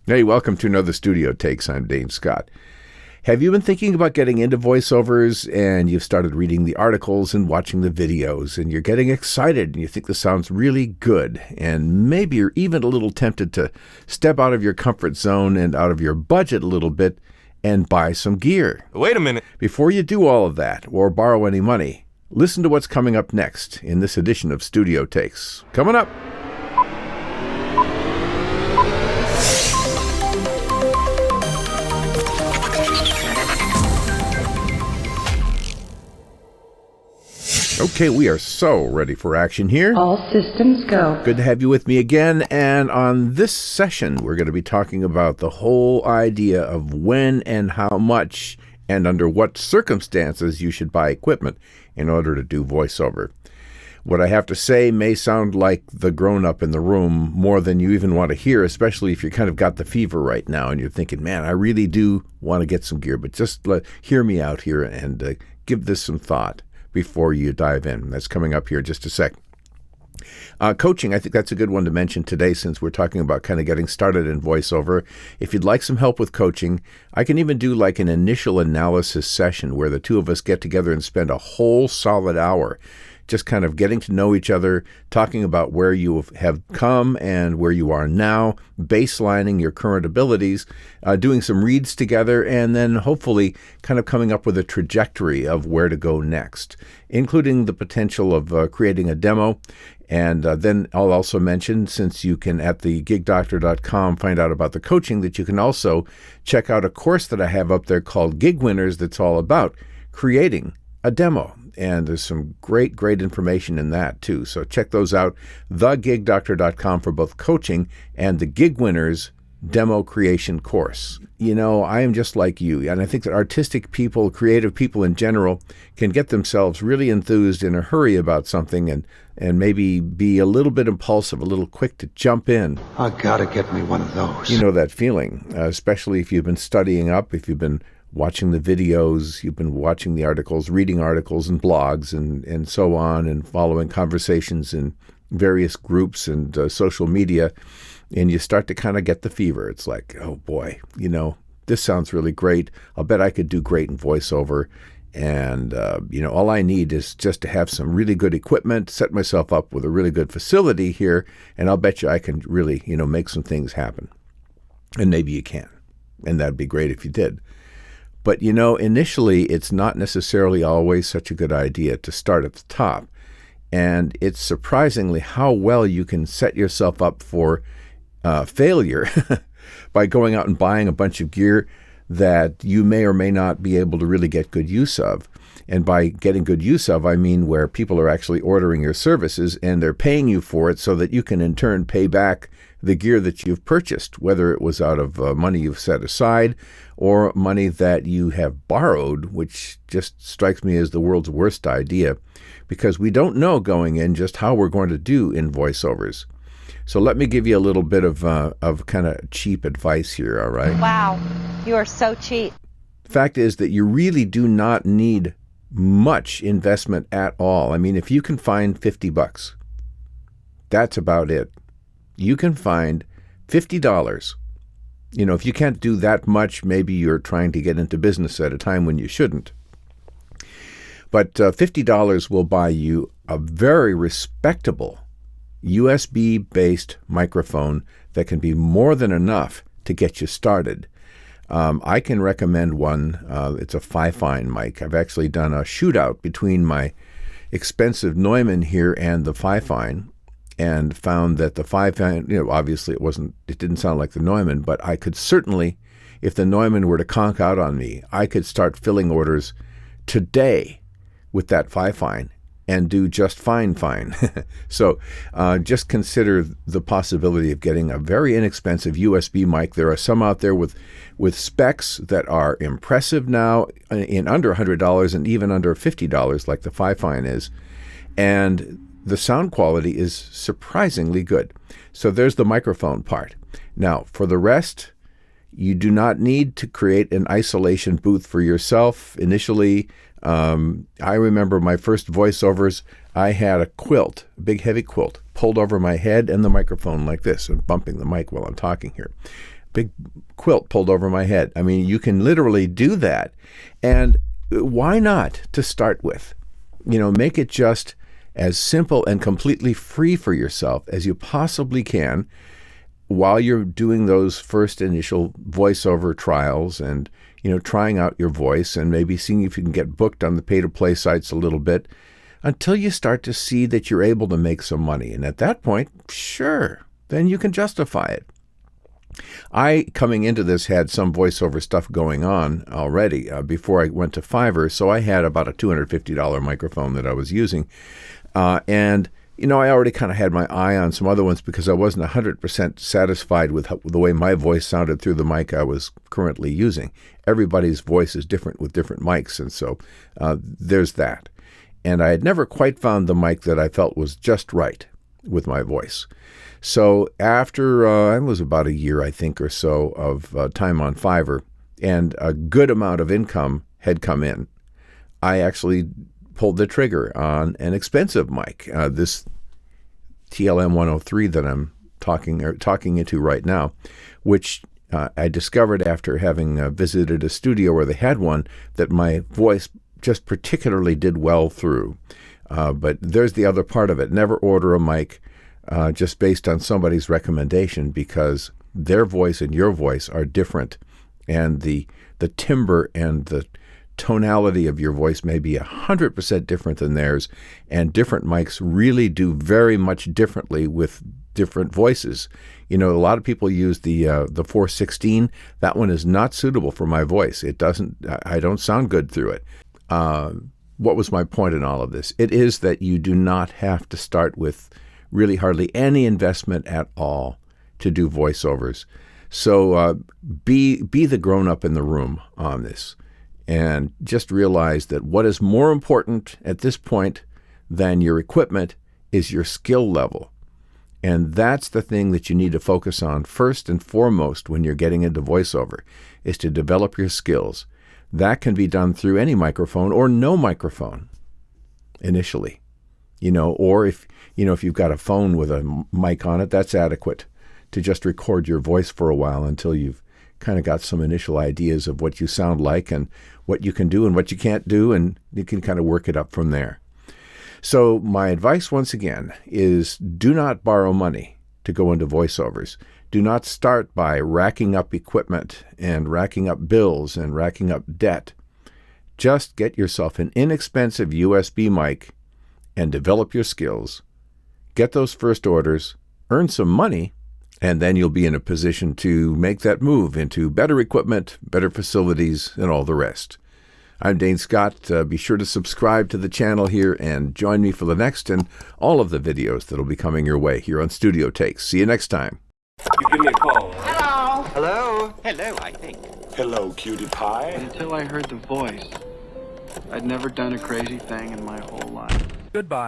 Hey, welcome to another Studio Takes. I'm Dane Scott. Have you been thinking about getting into voiceovers and you've started reading the articles and watching the videos and you're getting excited and you think this sounds really good and maybe you're even a little tempted to step out of your comfort zone and out of your budget a little bit and buy some gear? Wait a minute. Before you do all of that or borrow any money, listen to what's coming up next in this edition of Studio Takes. Coming up. Okay, we are so ready for action here. All systems go. Good to have you with me again. And on this session, we're going to be talking about the whole idea of when and how much and under what circumstances you should buy equipment in order to do voiceover. What I have to say may sound like the grown-up in the room more than you even want to hear, especially if you kind of got the fever right now and you're thinking, man, I really do want to get some gear, but just hear me out here and give this some thought before you dive in. That's coming up here in just a sec. Coaching, I think that's a good one to mention today since we're talking about kind of getting started in voiceover. If you'd like some help with coaching, I can even do like an initial analysis session where the two of us get together and spend a whole solid hour just kind of getting to know each other, talking about where you have come and where you are now, baselining your current abilities, doing some reads together, and then hopefully kind of coming up with a trajectory of where to go next, including the potential of creating a demo. And then I'll also mention, since you can at the gigdoctor.com find out about the coaching, that you can also check out a course that I have up there called Gig Winners that's all about creating a demo. And there's some great information in that too. So check those out, thegigdoctor.com for both coaching and the Gig Winners demo creation course. You know, I am just like you, and I think that artistic people, creative people in general, can get themselves really enthused in a hurry about something and maybe be a little bit impulsive, a little quick to jump in. I gotta get me one of those. You know that feeling, especially if you've been studying up, if you've been watching the videos, you've been watching the articles, reading articles and blogs and so on, and following conversations in various groups and social media, and you start to kind of get the fever. It's like, oh boy, you know, this sounds really great. I'll bet I could do great in voiceover. And, you know, all I need is just to have some really good equipment, set myself up with a really good facility here, and I'll bet you I can really, you know, make some things happen. And maybe you can. And that'd be great if you did. But, you know, initially, it's not necessarily always such a good idea to start at the top. And it's surprisingly how well you can set yourself up for failure by going out and buying a bunch of gear that you may or may not be able to really get good use of. And by getting good use of, I mean where people are actually ordering your services and they're paying you for it so that you can in turn pay back the gear that you've purchased, whether it was out of money you've set aside or money that you have borrowed, which just strikes me as the world's worst idea because we don't know going in just how we're going to do in voiceovers. So let me give you a little bit of kind of cheap advice here, all right? Wow, you are so cheap. The fact is that you really do not need much investment at all. I mean, if you can find $50, that's about it. You can find $50. You know, if you can't do that much, maybe you're trying to get into business at a time when you shouldn't. But $50 will buy you a very respectable USB-based microphone that can be more than enough to get you started. I can recommend one. It's a Fi-Fine mic. I've actually done a shootout between my expensive Neumann here and the Fi-Fine, and found that the Fi-Fine, you know, obviously it didn't sound like the Neumann, but I could certainly, if the Neumann were to conk out on me, I could start filling orders today with that Fi-Fine and do just fine. So just consider the possibility of getting a very inexpensive USB mic. There are some out there with specs that are impressive now in under $100 and even under $50 like the Fi-Fine is. And the sound quality is surprisingly good. So there's the microphone part. Now, for the rest, you do not need to create an isolation booth for yourself. Initially, I remember my first voiceovers, I had a quilt, a big heavy quilt, pulled over my head and the microphone like this and bumping the mic while I'm talking here. big quilt pulled over my head. I mean, you can literally do that. And why not to start with? Make it just as simple and completely free for yourself as you possibly can while you're doing those first initial voiceover trials and, trying out your voice and maybe seeing if you can get booked on the pay-to-play sites a little bit until you start to see that you're able to make some money. And at that point, sure, then you can justify it. I, coming into this, had some voiceover stuff going on already before I went to Fiverr, so I had about a $250 microphone that I was using. And I already kind of had my eye on some other ones because I wasn't 100% satisfied with the way my voice sounded through the mic I was currently using. Everybody's voice is different with different mics, and so there's that. And I had never quite found the mic that I felt was just right with my voice. So after it was about a year, I think, or so of time on Fiverr, and a good amount of income had come in, I actually pulled the trigger on an expensive mic, this TLM 103 that I'm talking into right now, which I discovered after having visited a studio where they had one that my voice just particularly did well through. But there's the other part of it. Never order a mic just based on somebody's recommendation, because their voice and your voice are different, and the timbre and the tonality of your voice may be 100% different than theirs, and different mics really do very much differently with different voices. A lot of people use the 416. That one is not suitable for my voice. I don't sound good through it. What was my point in all of this? It is that you do not have to start with really hardly any investment at all to do voiceovers. So be the grown-up in the room on this, and just realize that what is more important at this point than your equipment is your skill level. And that's the thing that you need to focus on first and foremost when you're getting into voiceover, is to develop your skills. That can be done through any microphone or no microphone initially. Or if you've got a phone with a mic on it, that's adequate to just record your voice for a while until you've kind of got some initial ideas of what you sound like and what you can do and what you can't do, and you can kind of work it up from there. So my advice, once again, is do not borrow money to go into voiceovers. Do not start by racking up equipment and racking up bills and racking up debt. Just get yourself an inexpensive USB mic and develop your skills. Get those first orders, earn some money, and then you'll be in a position to make that move into better equipment, better facilities, and all the rest. I'm Dane Scott. Be sure to subscribe to the channel here and join me for the next and all of the videos that will be coming your way here on Studio Takes. See you next time. You give me a call. Hello. Hello? Hello, I think. Hello, cutie pie. Until I heard the voice, I'd never done a crazy thing in my whole life. Goodbye.